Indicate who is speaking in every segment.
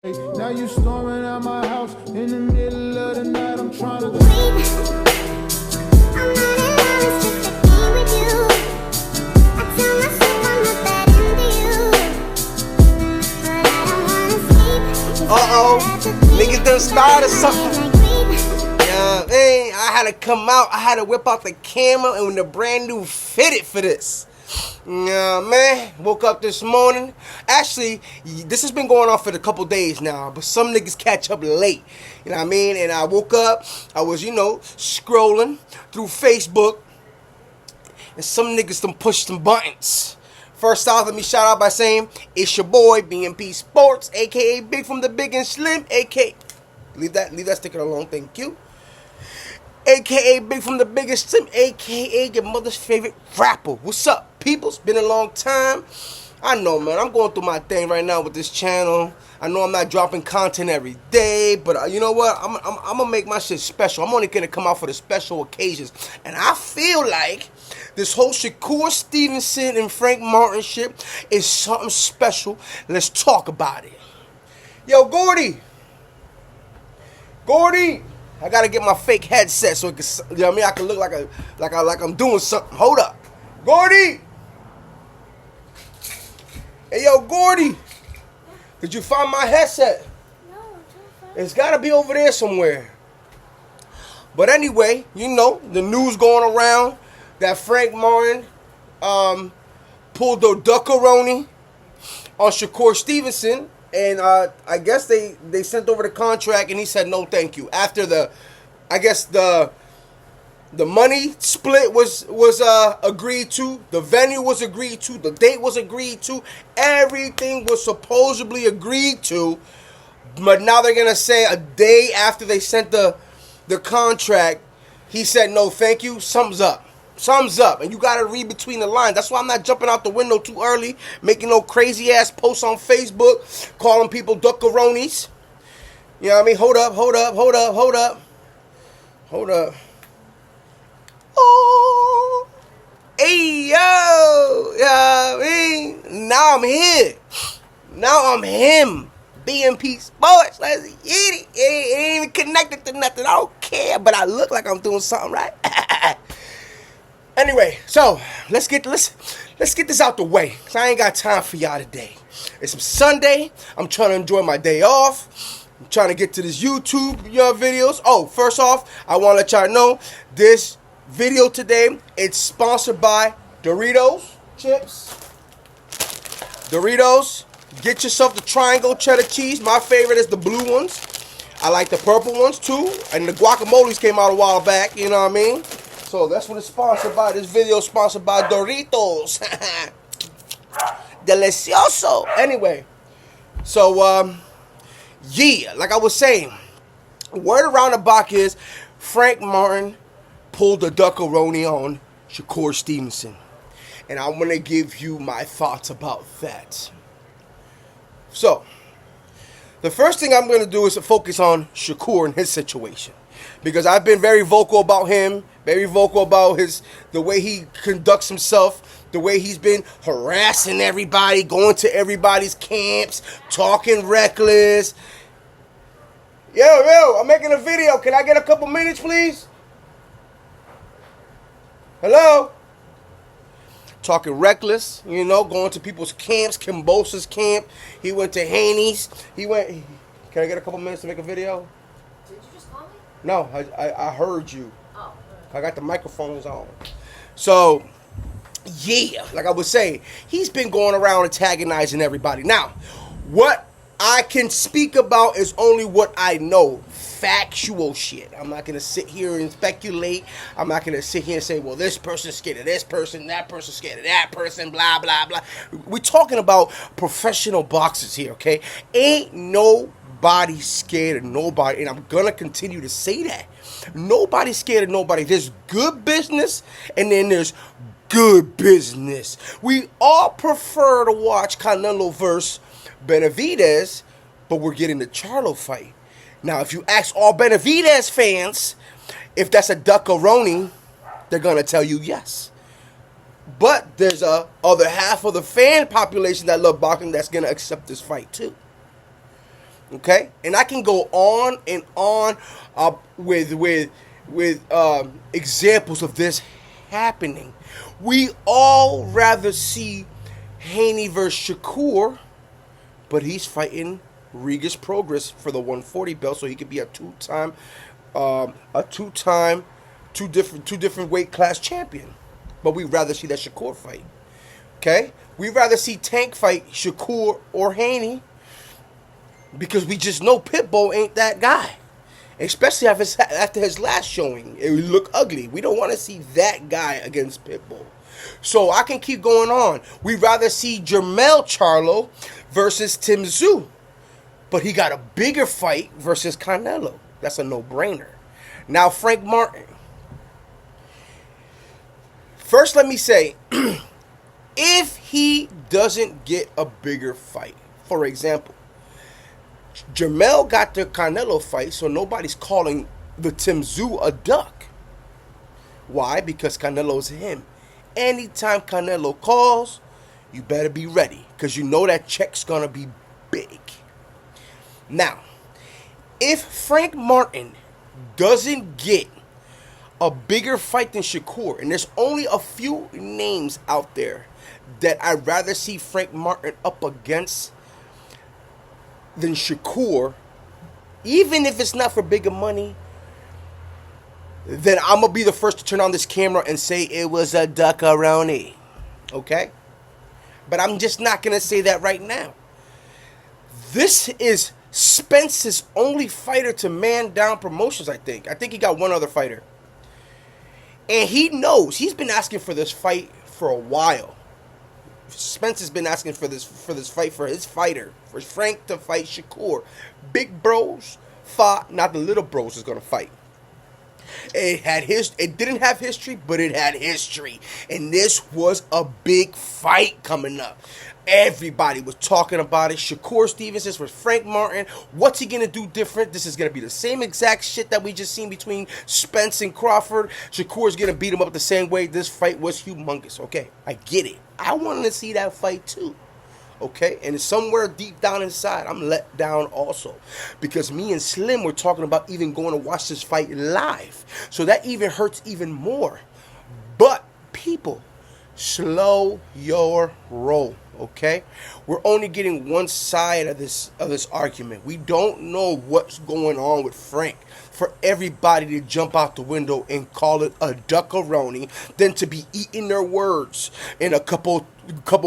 Speaker 1: Now you storming out my house in the middle of the night. I'm trying to.
Speaker 2: Niggas done started something. Man, I had to come out. I had to whip out the camera and the brand new fitted for this. Man, woke up this morning. Actually, this has been going on for a couple days now, but some niggas catch up late. You know what I mean? And I woke up, I was, scrolling through Facebook, and some niggas done pushed some buttons. First off, let me shout out by saying, it's your boy, BMPsports, a.k.a. Big from the Big and Slim, a.k.a. Leave that sticker alone, thank you. A.k.a. Big from the Big and Slim, a.k.a. your mother's favorite rapper. What's up, people? It's been a long time. I know, man, I'm going through my thing right now with this channel. I know I'm not dropping content every day, but you know what? I'm going to make my shit special. I'm only going to come out for the special occasions. And I feel like this whole Shakur Stevenson and Frank Martin shit is something special. Let's talk about it. Yo, Gordy, I gotta get my fake headset so it can, I can look like I'm doing something. Hold up, Gordy. Hey, yo, Gordy, did you find my headset?
Speaker 3: No,
Speaker 2: it's gotta be over there somewhere. But anyway, the news going around that Frank Martin pulled the duckaroni on Shakur Stevenson, and I guess they sent over the contract, and he said no, thank you. After the money split was agreed to, the venue was agreed to, the date was agreed to, everything was supposedly agreed to, but now they're gonna say a day after they sent the contract, he said no, thank you. Sums up. And you gotta read between the lines. That's why I'm not jumping out the window too early, making no crazy ass posts on Facebook, calling people duckaronis. You know what I mean? Hold up. Oh, hey yo, yeah, I mean, now I'm here. Now I'm him. BMPsports. Let's get it. It ain't even connected to nothing. I don't care, but I look like I'm doing something right. Anyway, so let's get this out the way, cause I ain't got time for y'all today. It's Sunday. I'm trying to enjoy my day off. I'm trying to get to this YouTube videos. Oh, first off, I want to let y'all know this video today, it's sponsored by Doritos chips. Doritos. Get yourself the triangle cheddar cheese. My favorite is the blue ones. I like the purple ones too. And the guacamoles came out a while back, you know what I mean? So that's what it's sponsored by. This video is sponsored by Doritos. Delicioso. Anyway, so yeah, like I was saying, word around the block is Frank Martin pulled the duckaroni on Shakur Stevenson. And I want to give you my thoughts about that. So, the first thing I'm going to do is to focus on Shakur and his situation. Because I've been very vocal about him, very vocal about the way he conducts himself, the way he's been harassing everybody, going to everybody's camps, talking reckless. Yo, I'm making a video. Can I get a couple minutes, please? Hello? Talking reckless, going to people's camps, Kimbosa's camp. He went to Haney's. Can I get a couple minutes to make a video?
Speaker 3: Did you just call me?
Speaker 2: No, I heard you.
Speaker 3: Oh.
Speaker 2: I got the microphones on. So, yeah, like I was saying, he's been going around antagonizing everybody. Now, what I can speak about is only what I know. Factual shit. I'm not going to sit here and speculate. I'm not going to sit here and say, well, this person's scared of this person, that person's scared of that person, blah, blah, blah. We're talking about professional boxers here, okay? Ain't nobody scared of nobody, and I'm going to continue to say that. Nobody's scared of nobody. There's good business, and then there's good business. We all prefer to watch Canelo versus Benavidez, but we're getting the Charlo fight. Now, if you ask all Benavidez fans if that's a duckaroni, they're going to tell you yes. But there's a other half of the fan population that love boxing that's going to accept this fight too. Okay, and I can go on and on with examples of this happening. We all rather see Haney versus Shakur, but he's fighting Regis Progress for the 140 belt, so he could be a two-time, two different weight class champion. But we'd rather see that Shakur fight. Okay, we'd rather see Tank fight Shakur or Haney, because we just know Pitbull ain't that guy. Especially after his last showing. It would look ugly. We don't want to see that guy against Pitbull. So I can keep going on. We'd rather see Jermell Charlo versus Tim Tszyu. But he got a bigger fight versus Canelo. That's a no-brainer. Now, Frank Martin. First, let me say, if he doesn't get a bigger fight, for example, Jermell got the Canelo fight, so nobody's calling the Tim Tszyu a duck. Why? Because Canelo's him. Anytime Canelo calls, you better be ready, because you know that check's going to be big. Now, if Frank Martin doesn't get a bigger fight than Shakur, and there's only a few names out there that I'd rather see Frank Martin up against than Shakur, even if it's not for bigger money, then I'm going to be the first to turn on this camera and say it was a duckaroni. Okay? But I'm just not going to say that right now. This is Spence's only fighter to man down promotions, I think. I think he got one other fighter. And he knows. He's been asking for this fight for a while. Spence has been asking for this fight for his fighter, for Frank to fight Shakur. Big bros fought, not the little bros is gonna fight. It didn't have history, but it had history, and this was a big fight coming up. Everybody was talking about it. Shakur Stevenson was Frank Martin. What's he gonna do different? This is gonna be the same exact shit that we just seen between Spence and Crawford. Shakur's gonna beat him up the same way. This fight was humongous. Okay, I get it. I wanted to see that fight too. Okay, and somewhere deep down inside, I'm let down also, because me and Slim were talking about even going to watch this fight live. So that even hurts even more. But people, slow your roll. Okay, we're only getting one side of this argument. We don't know what's going on with Frank for everybody to jump out the window and call it a duckaroni, then to be eating their words in a couple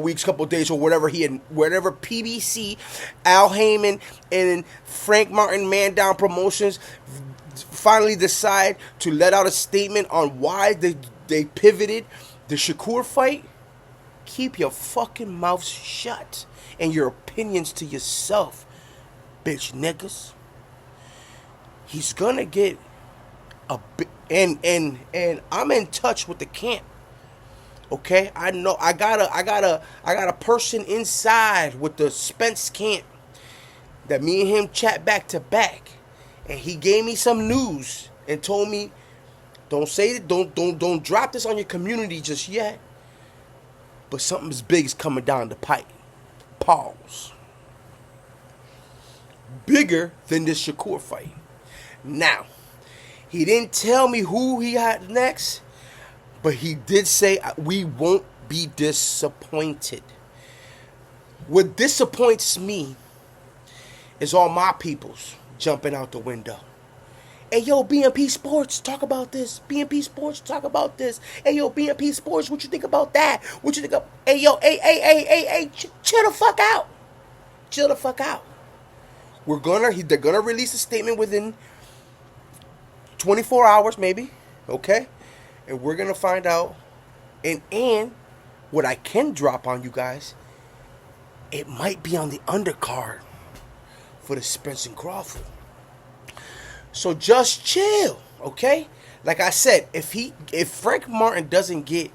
Speaker 2: weeks, couple days, or whatever PBC, Al Heyman, and Frank Martin Man Down Promotions finally decide to let out a statement on why they pivoted the Shakur fight. Keep your fucking mouths shut and your opinions to yourself, bitch niggas. He's gonna get a bit, and I'm in touch with the camp. Okay, I know I got a person inside with the Spence camp that me and him chat back to back, and he gave me some news and told me, don't drop this on your community just yet. But something as big is coming down the pipe. Pause. Bigger than this Shakur fight. Now, he didn't tell me who he had next, but he did say we won't be disappointed. What disappoints me is all my peoples jumping out the window. Hey, yo, BMPsports, talk about this. BMPsports, talk about this. Hey, yo, BMPsports, what you think about that? What you think of... Hey, yo, hey, chill the fuck out. Chill the fuck out. They're gonna release a statement within 24 hours, maybe. Okay? And we're gonna find out. And what I can drop on you guys, it might be on the undercard for the Spence and Crawford. So just chill, okay? Like I said, if Frank Martin doesn't get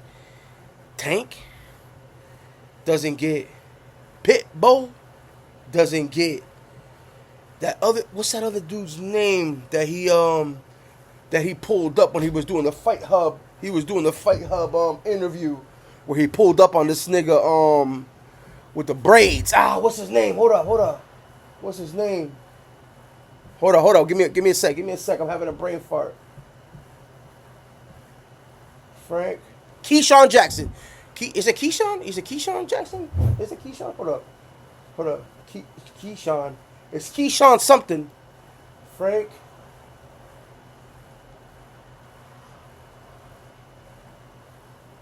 Speaker 2: Tank, doesn't get Pitbull, doesn't get that other, what's that other dude's name that he pulled up when he was doing the Fight Hub? He was doing the Fight Hub interview where he pulled up on this nigga with the braids. What's his name? Hold up. What's his name? Hold on. Give me a sec. I'm having a brain fart. Frank. Keyshawn Jackson. Is it Keyshawn? Is it Keyshawn Jackson? Is it Keyshawn? Hold up. Keyshawn. It's Keyshawn something. Frank.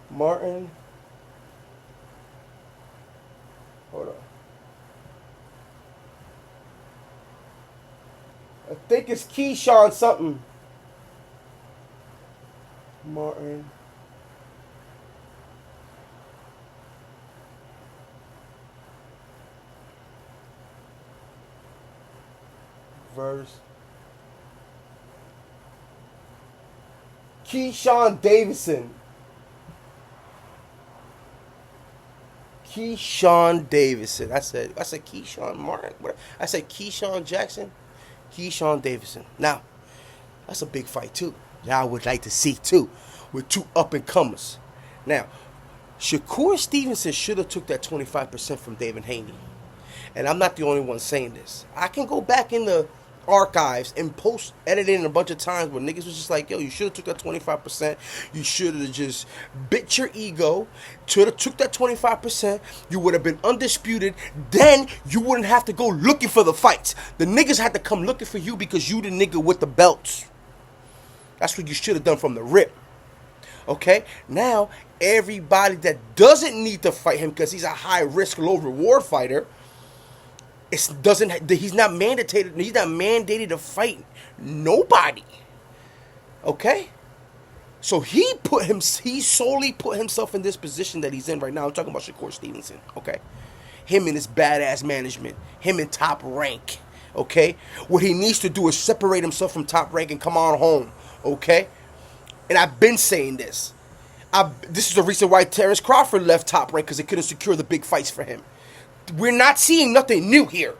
Speaker 2: Martin. Hold on. I think it's Keyshawn something. Martin. Verse. Keyshawn Davidson. Keyshawn Davidson. I said Keyshawn Martin. I said Keyshawn Jackson. Keyshawn Davidson. Now, that's a big fight too. That I would like to see too, with two up and comers. Now, Shakur Stevenson should have took that 25% from David Haney, and I'm not the only one saying this. I can go back in the archives and post editing a bunch of times where niggas was just like, yo, you should have took that 25%. You should have just bit your ego. Should have took that 25%. You would have been undisputed. Then you wouldn't have to go looking for the fights. The niggas had to come looking for you because you the nigga with the belts. That's what you should have done from the rip. Okay? Now, everybody that doesn't need to fight him because he's a high risk, low reward fighter, he's not mandated to fight nobody. Okay? So he solely put himself in this position that he's in right now. I'm talking about Shakur Stevenson, okay? Him and his badass management, him in Top Rank, okay? What he needs to do is separate himself from Top Rank and come on home, okay? And I've been saying this. This is the reason why Terrence Crawford left Top Rank, because they couldn't secure the big fights for him. We're not seeing nothing new here.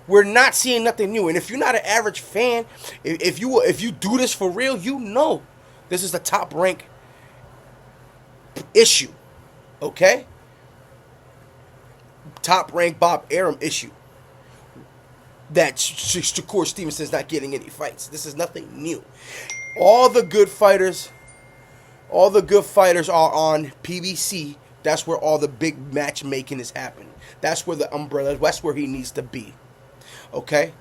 Speaker 2: We're not seeing nothing new. And if you're not an average fan, if you do this for real, you know this is the Top Rank issue. Okay? Top Rank Bob Arum issue. That Shakur Stevenson's not getting any fights. This is nothing new. All the good fighters are on PBC. That's where all the big matchmaking is happening. That's where the umbrella, that's where he needs to be. Okay?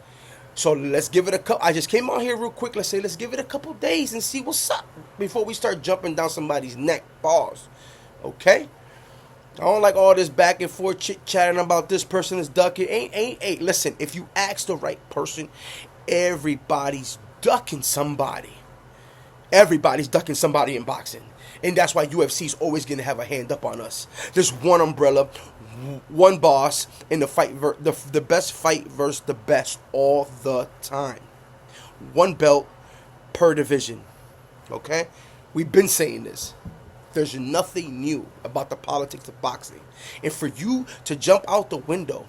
Speaker 2: So let's give it a couple. I just came on here real quick. Let's give it a couple days and see what's up before we start jumping down somebody's neck. Pause. Okay? I don't like all this back and forth chit-chatting about this person is ducking. Ain't. Listen, if you ask the right person, everybody's ducking somebody. Everybody's ducking somebody in boxing. And that's why UFC's always going to have a hand up on us. There's one umbrella, one boss, in the fight, the best fight versus the best all the time. One belt per division. Okay? We've been saying this. There's nothing new about the politics of boxing. And for you to jump out the window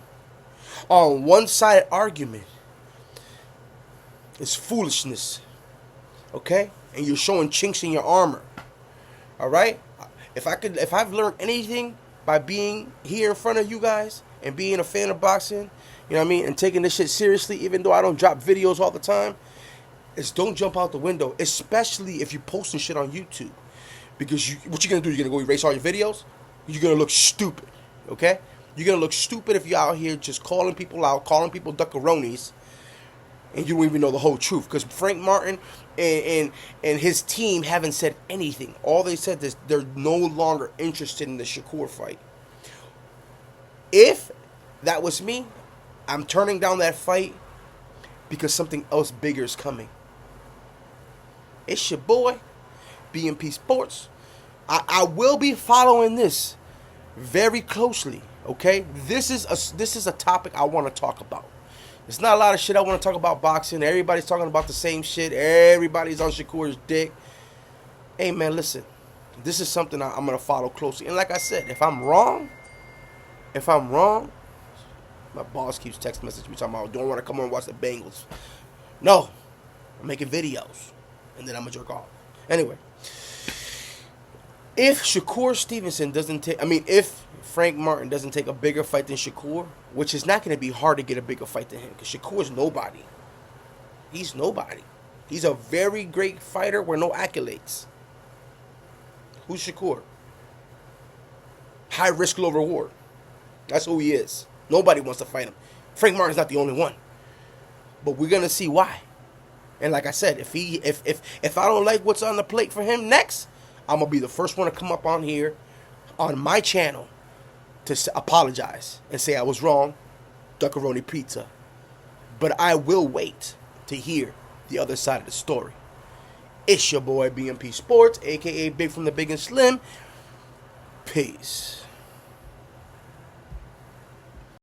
Speaker 2: on one-sided argument is foolishness. Okay? And you're showing chinks in your armor. All right? If I've learned anything by being here in front of you guys and being a fan of boxing, you know what I mean, and taking this shit seriously, even though I don't drop videos all the time, is don't jump out the window, especially if you're posting shit on YouTube. Because what you're going to do, you're going to go erase all your videos? You're going to look stupid, okay? You're going to look stupid if you're out here just calling people out, calling people duckaronis, and you don't even know the whole truth. Because Frank Martin and his team haven't said anything. All they said is they're no longer interested in the Shakur fight. If that was me, I'm turning down that fight because something else bigger is coming. It's your boy, BMPsports. I will be following this very closely, okay? This is a topic I want to talk about. It's not a lot of shit I want to talk about boxing. Everybody's talking about the same shit. Everybody's on Shakur's dick. Hey, man, listen. This is something I'm going to follow closely. And like I said, if I'm wrong, my boss keeps text messaging me talking about, don't want to come on and watch the Bengals. No, I'm making videos. And then I'm going to jerk off. Anyway. If Shakur Stevenson if Frank Martin doesn't take a bigger fight than Shakur, which is not going to be hard to get a bigger fight than him, because Shakur is nobody. He's nobody. He's a very great fighter with no accolades. Who's Shakur? High risk, low reward. That's who he is. Nobody wants to fight him. Frank Martin's not the only one. But we're gonna see why. And like I said, if I don't like what's on the plate for him next, I'm gonna be the first one to come up on here, on my channel, to apologize and say I was wrong. Duckaroni pizza. But I will wait to hear the other side of the story. It's your boy BMP Sports, aka Big from the Big and Slim. Peace.